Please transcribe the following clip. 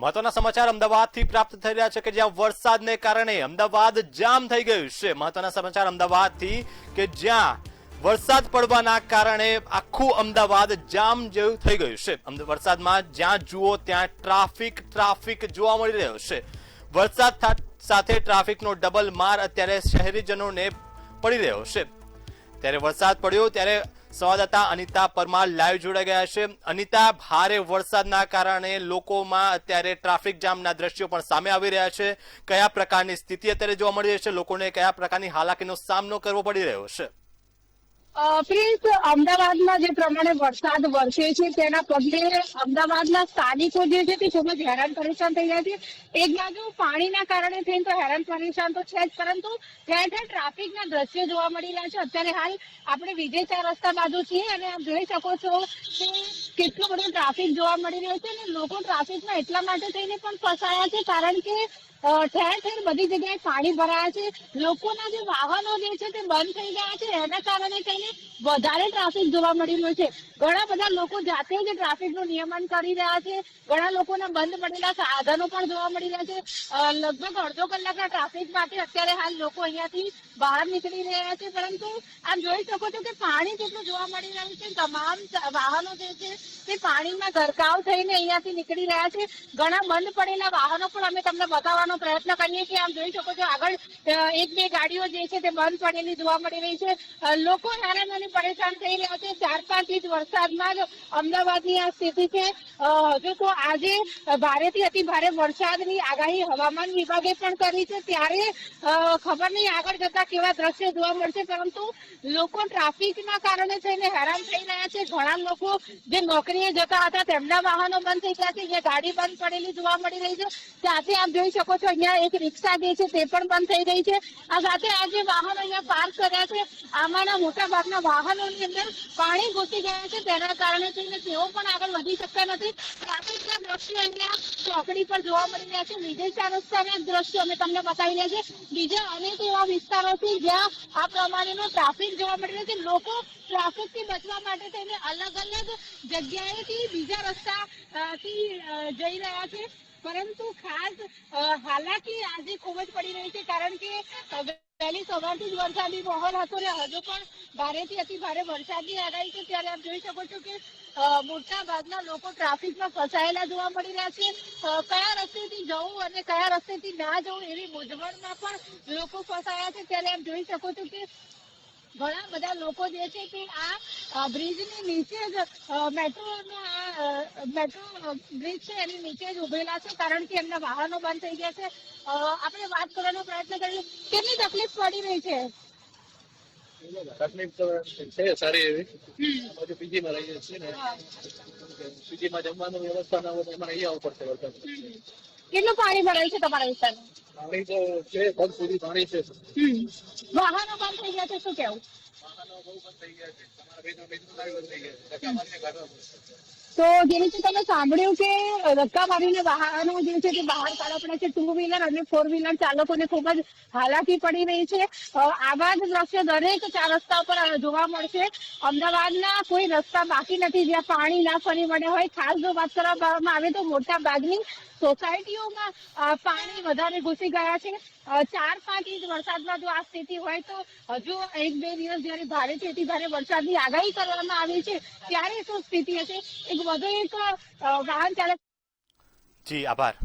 મહત્વના સમાચાર અમદાવાદથી પ્રાપ્ત થઈ રહ્યા છે કે જ્યાં વરસાદને કારણે અમદાવાદ જામ થઈ ગયું છે। મહત્વના સમાચાર અમદાવાદથી કે જ્યાં વરસાદ પડવાના કારણે આખું અમદાવાદ જામ જેવું થઈ ગયું છે। વરસાદમાં જ્યાં જુઓ ત્યાં ટ્રાફિક જોવા મળી રહ્યો છે। વરસાદ સાથે ટ્રાફિકનો ડબલ માર અત્યારે શહેરીજનોને પડી રહ્યો છે। ત્યારે વરસાદ પડ્યો ત્યારે સંવાદદાતા અનિતા પરમાર લાઈવ જોડાઈ ગયા છે। અનિતા, ભારે વરસાદના કારણે લોકોમાં અત્યારે ટ્રાફિક જામના દ્રશ્યો પણ સામે આવી રહ્યા છે। કયા પ્રકારની સ્થિતિ અત્યારે જોવા મળી રહી છે? લોકોને કયા પ્રકારની હાલાકીનો સામનો કરવો પડી રહ્યો છે? પ્રિન્સ, અમદાવાદમાં જે પ્રમાણે વરસાદ વરસે છે તેના પગલે અમદાવાદના સ્થાનિકો જે છે તે ખૂબ જ હેરાન પરેશાન થઈ રહ્યા છે। એક બાજુ પાણીના કારણે થઈને તો હેરાન પરેશાન તો છે જ, પરંતુ ઠેર ઠેર ટ્રાફિકના દ્રશ્યો જોવા મળી રહ્યા છે। અત્યારે હાલ આપણે વિજય 4 રસ્તા બાજુ છીએ અને આપ જોઈ શકો છો કે કેટલો બધો ટ્રાફિક જોવા મળી રહ્યો છે અને લોકો ટ્રાફિકમાં એટલા માટે થઈને પણ ફસાયા છે કારણ કે ઠેર ઠેર બધી જગ્યાએ પાણી ભરાયા છે। લોકોના જે વાહનો જે છે તે બંધ થઈ ગયા છે, એના કારણે થઈને વધારે ટ્રાફિક જોવા મળી રહ્યો છે। ઘણા બધા લોકો જાતે જ ટ્રાફિકનું નિયમન કરી રહ્યા છે। ઘણા લોકોના બંધ પડેલા સાધનો પણ જોવા મળી રહ્યા છે। લગભગ અડધો કલાકના ટ્રાફિક માટે અત્યારે હાલ લોકો અહીંયાથી બહાર નીકળી રહ્યા છે, પરંતુ આપ જોઈ શકો છો કે પાણી જેટલું જોવા મળી રહ્યું છે। તમામ વાહનો જે છે તે પાણીમાં ગરકાવ થઈને અહીંયાથી નીકળી રહ્યા છે। ઘણા બંધ પડેલા વાહનો પણ અમે તમને બતાવવાનો પ્રયત્ન કરીએ છીએ। આમ જોઈ શકો છો આગળ એક બે ગાડીઓ જે છે તે બંધ પડેલી જોવા મળી રહી છે। લોકો હેરાન અને પરેશાન થઈ રહ્યા છે। 4-5 ઇંચ વરસાદમાં જ અમદાવાદની આ સ્થિતિ છે। હજુ તો આજે ભારેથી અતિ ભારે વરસાદની આગાહી હવામાન વિભાગે પણ કરી છે, ત્યારે ખબર નહીં આગળ જતા કેવા દ્રશ્યો જોવા મળશે, પરંતુ લોકો ટ્રાફિકના કારણે થઈને હેરાન થઈ રહ્યા છે। ઘણા લોકો જે નોકરીએ જતા હતા તેમના વાહનો બંધ થઈ ગયા છે, જે ગાડી બંધ પડેલી જોવા મળી રહી છે। સાથે આપ જોઈ શકો છો અહીંયા એક રિક્ષા જે છે તે પણ બંધ થઈ ગઈ છે। આ સાથે આ જે વાહનો અહીંયા પાર્ક કર્યા છે આમાંના મોટા ભાગના વાહનોની અંદર પાણી ઘૂસી ગયા છે, તેના કારણે થઈને તેઓ પણ આગળ વધી શકતા નથી। ટ્રાફિકના દ્રશ્યો અહીંયા ચોકડી પર જોવા મળી રહ્યા છે। વિજય 4 રસ્તાના દ્રશ્યો અમે તમને બતાવી રહ્યા છે। બીજા અનેક એવા વિસ્તારો છે જ્યાં આ પ્રમાણેનો ટ્રાફિક જોવા મળી રહ્યો છે। લોકો ટ્રાફિકથી બચવા માટે થઈને અલગ અલગ જગ્યાએથી બીજા રસ્તાથી જઈ રહ્યા છે, પરંતુ ખાસ હાલાકી આજે ખૂબ જ પડી રહી છે કારણ કે વહેલી સવારથી જ વરસાદી માહોલ હતો ને હજુ પણ ભારેથી અતિ ભારે વરસાદની આગાહી છે। ત્યારે આપ જોઈ શકો છો કે મોટા ભાગના લોકો ટ્રાફિકમાં ફસાયેલા જોવા મળી રહ્યા છે। કયા રસ્તેથી જવું અને કયા રસ્તેથી ના જવું એવી મૂંઝવણમાં પણ લોકો ફસાયા છે। ત્યારે આપ જોઈ શકો છો કે ઘણા બધા લોકો જે છે તે આ બ્રિજની નીચે જ મેટ્રો બ્રિજ છે એની નીચે જ ઉભેલા છે કારણ કે એમના વાહનો બંધ થઈ ગયા છે। આપણે વાત કરવાનો પ્રયત્ન કરીએ, કેટલી તકલીફ પડી રહી છે? તકલીફ તો છે સારી એવી। બધું પીજીમાં રહીએ છીએ ને, પીજીમાં જમવાનું વ્યવસ્થા ના હોય તો અમારે અહીંયા આવવું પડશે વરસાદ। કેટલું પાણી ભરાયું છે તમારા વિસ્તારમાં? પાણી તો છે, પગ સુધી પાણી છે। વાહનો બંધ થઈ ગયા છે, શું કેવું? વાહનો બહુ બંધ થઈ ગયા છે, તમારા બે બંધ થઈ ગયા છે, ધક્કા મારીને કાઢવા પડશે। તો જે રીતે તમે સાંભળ્યું કે ધક્કા મારીને વાહનો જે છે તે બહાર કાઢવા પડે છે, 2 વ્હીલર અને 4 વ્હીલર ચાલકોને ખૂબ જ હાલાકી પડી રહી છે। આવા જ દ્રશ્ય દરેક 4 રસ્તા પર જોવા મળશે। અમદાવાદના કોઈ રસ્તા બાકી નથી જ્યાં પાણી ના ફરી વળ્યા હોય। ખાસ જો વાત કરવામાં આવે તો મોટા ભાગની સોસાયટીઓમાં પાણી વધારે ઘૂસી ગયા છે। 4-5 ઇંચ વરસાદમાં જો આ સ્થિતિ હોય તો હજુ 1-2 દિવસ જયારે ભારેથી અતિ ભારે વરસાદની આગાહી કરવામાં આવી છે ત્યારે શું સ્થિતિ હશે? એક વધુ એક વાહન ચાલક। જી, આભાર।